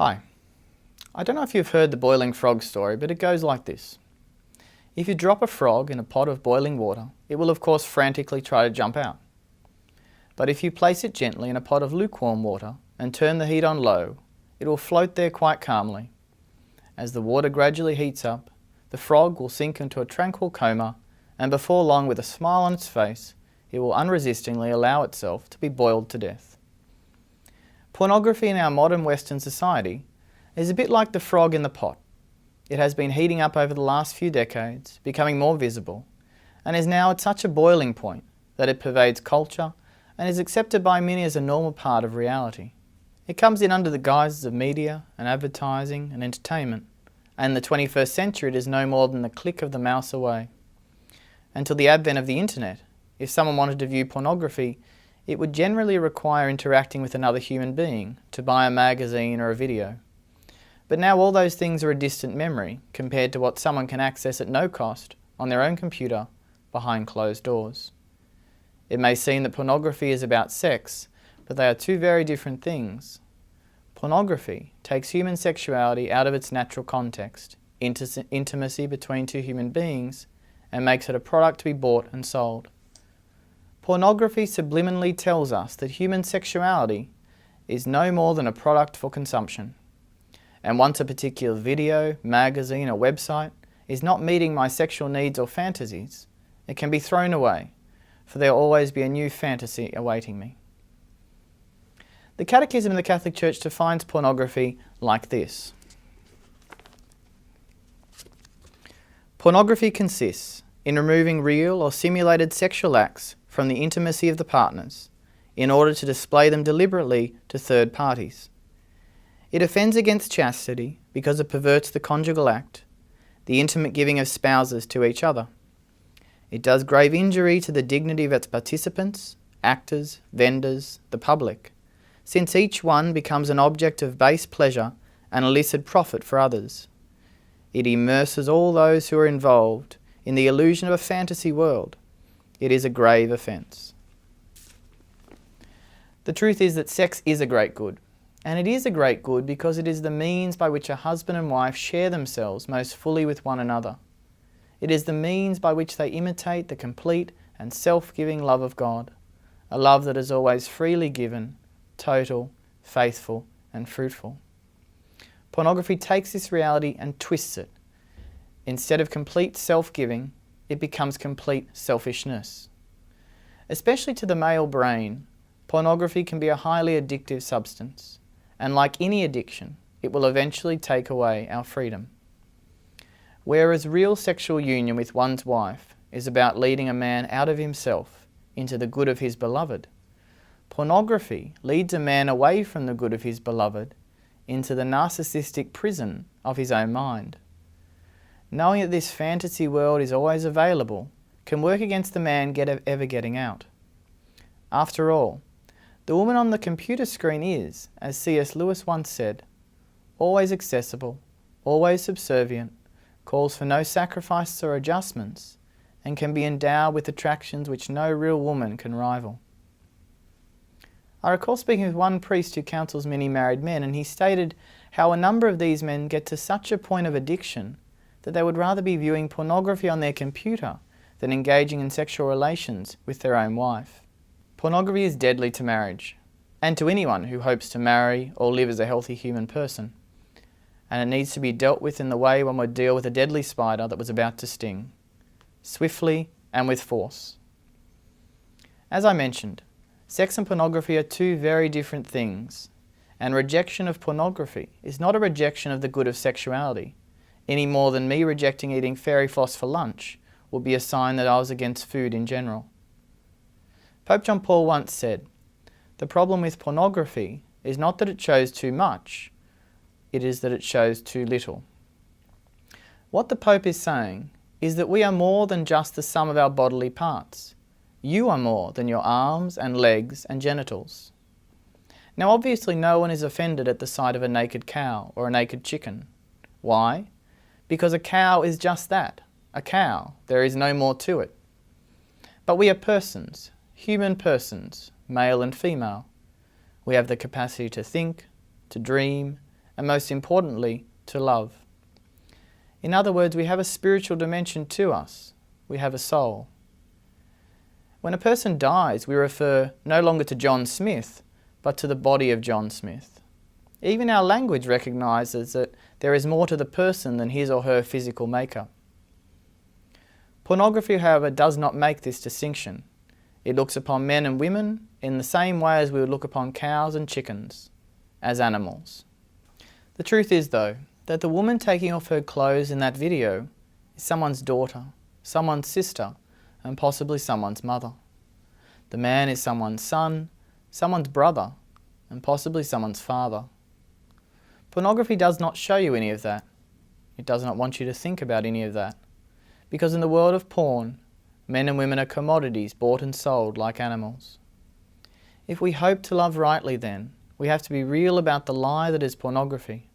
Hi. I don't know if you've heard the boiling frog story, but it goes like this. If you drop a frog in a pot of boiling water, it will of course frantically try to jump out. But if you place it gently in a pot of lukewarm water and turn the heat on low, it will float there quite calmly. As the water gradually heats up, the frog will sink into a tranquil coma, and before long, with a smile on its face, it will unresistingly allow itself to be boiled to death. Pornography in our modern Western society is a bit like the frog in the pot. It has been heating up over the last few decades, becoming more visible, and is now at such a boiling point that it pervades culture and is accepted by many as a normal part of reality. It comes in under the guises of media and advertising and entertainment, and in the 21st century it is no more than the click of the mouse away. Until the advent of the internet, if someone wanted to view pornography, it would generally require interacting with another human being to buy a magazine or a video. But now all those things are a distant memory compared to what someone can access at no cost on their own computer behind closed doors. It may seem that pornography is about sex, but they are two very different things. Pornography takes human sexuality out of its natural context, intimacy between two human beings, and makes it a product to be bought and sold. Pornography subliminally tells us that human sexuality is no more than a product for consumption. And once a particular video, magazine or website is not meeting my sexual needs or fantasies, it can be thrown away, for there will always be a new fantasy awaiting me. The Catechism of the Catholic Church defines pornography like this. Pornography consists in removing real or simulated sexual acts from the intimacy of the partners in order to display them deliberately to third parties. It offends against chastity because it perverts the conjugal act, the intimate giving of spouses to each other. It does grave injury to the dignity of its participants, actors, vendors, the public, since each one becomes an object of base pleasure and illicit profit for others. It immerses all those who are involved in the illusion of a fantasy world. It is a grave offence. The truth is that sex is a great good. And it is a great good because it is the means by which a husband and wife share themselves most fully with one another. It is the means by which they imitate the complete and self-giving love of God, a love that is always freely given, total, faithful, and fruitful. Pornography takes this reality and twists it. Instead of complete self-giving, it becomes complete selfishness. Especially to the male brain, pornography can be a highly addictive substance. And like any addiction, it will eventually take away our freedom. Whereas real sexual union with one's wife is about leading a man out of himself into the good of his beloved, pornography leads a man away from the good of his beloved into the narcissistic prison of his own mind. Knowing that this fantasy world is always available can work against the man ever getting out. After all, the woman on the computer screen is, as C.S. Lewis once said, always accessible, always subservient, calls for no sacrifices or adjustments, and can be endowed with attractions which no real woman can rival. I recall speaking with one priest who counsels many married men, and he stated how a number of these men get to such a point of addiction that they would rather be viewing pornography on their computer than engaging in sexual relations with their own wife. Pornography is deadly to marriage, and to anyone who hopes to marry or live as a healthy human person. And it needs to be dealt with in the way one would deal with a deadly spider that was about to sting, swiftly and with force. As I mentioned, sex and pornography are two very different things, and rejection of pornography is not a rejection of the good of sexuality, any more than me rejecting eating fairy floss for lunch would be a sign that I was against food in general. Pope John Paul once said, "The problem with pornography is not that it shows too much, it is that it shows too little." What the Pope is saying is that we are more than just the sum of our bodily parts. You are more than your arms and legs and genitals. Now obviously no one is offended at the sight of a naked cow or a naked chicken. Why? Because a cow is just that, a cow. There is no more to it. But we are persons. Human persons, male and female. We have the capacity to think, to dream, and most importantly, to love. In other words, we have a spiritual dimension to us. We have a soul. When a person dies, we refer no longer to John Smith, but to the body of John Smith. Even our language recognises that there is more to the person than his or her physical makeup. Pornography, however, does not make this distinction. It looks upon men and women in the same way as we would look upon cows and chickens, as animals. The truth is, though, that the woman taking off her clothes in that video is someone's daughter, someone's sister, and possibly someone's mother. The man is someone's son, someone's brother, and possibly someone's father. Pornography does not show you any of that. It does not want you to think about any of that. Because in the world of porn, men and women are commodities bought and sold like animals. If we hope to love rightly then, we have to be real about the lie that is pornography.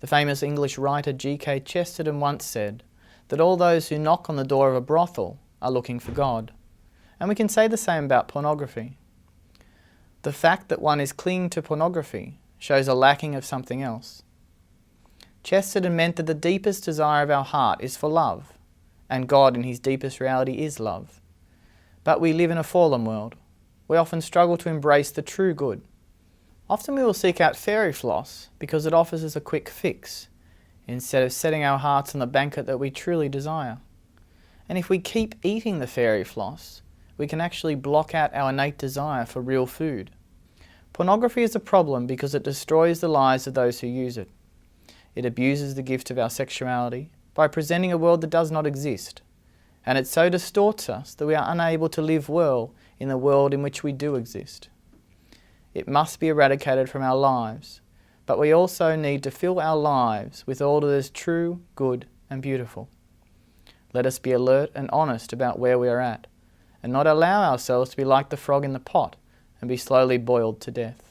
The famous English writer G.K. Chesterton once said that all those who knock on the door of a brothel are looking for God. And we can say the same about pornography. The fact that one is clinging to pornography shows a lacking of something else. Chesterton meant that the deepest desire of our heart is for love, and God in his deepest reality is love. But we live in a fallen world. We often struggle to embrace the true good. Often we will seek out fairy floss because it offers us a quick fix, instead of setting our hearts on the banquet that we truly desire. And if we keep eating the fairy floss, we can actually block out our innate desire for real food. Pornography is a problem because it destroys the lives of those who use it. It abuses the gift of our sexuality by presenting a world that does not exist, and it so distorts us that we are unable to live well in the world in which we do exist. It must be eradicated from our lives, but we also need to fill our lives with all that is true, good, and beautiful. Let us be alert and honest about where we are at, and not allow ourselves to be like the frog in the pot and be slowly boiled to death.